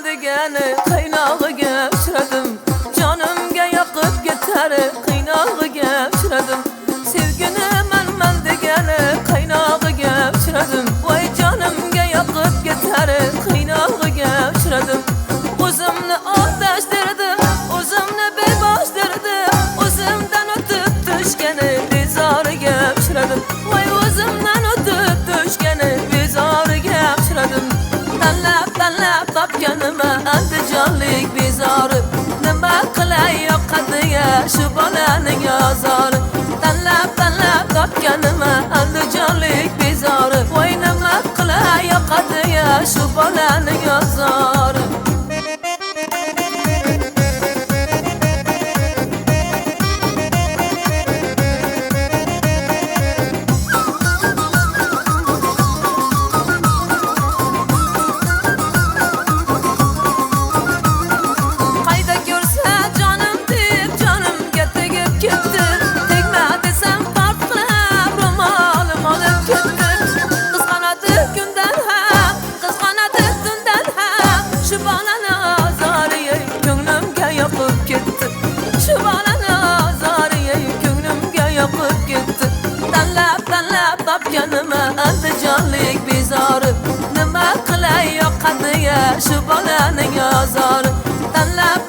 degani qiynog'iga uchradim. Jonimga yoqib ketar qiynog'iga uchradim. Sevgini man degani qiynog'iga uchradim. Voy jonimga yoqib ketar qiynog'iga uchradim. O'zimni otashtirdim, o'zimni beboshtirdim. O'zimdan o'tib tushgani bezoriga uchradim. Voy o'zimdan o'tib tushgani bezoriga uchradim. Tanlab topganima andijonlik bezori. Nima qilay yoqadiga shu bolaning azori. Tanlab topganima andijonlik bezori. Voy nima qilay yoqadiga shu bolaning azori. Topganima andijonlik bezori. Nima qilay yoqadiga shu bolaning azori. Tanlab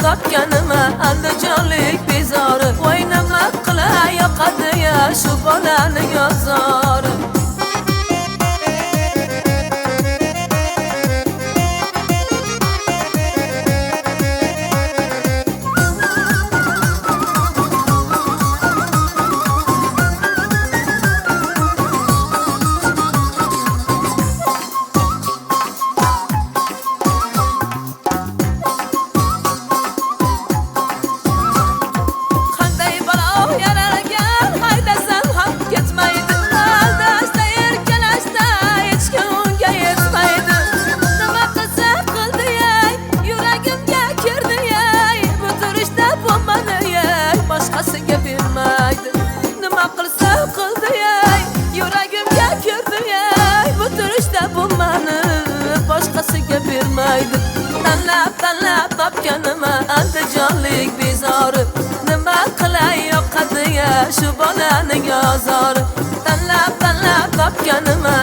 topganima andijonlik bezori. Voy nima qilay yoqadiga shu bolaning azori. Nima qilsam qildi ey, yuragimga kirdi ey. Bu turishda bu mani boshqasiga bermaydi. Tanlab topganima andijonlik bezori. Nima qilay yoqadiga shu bolaning azori. Tanlab topganima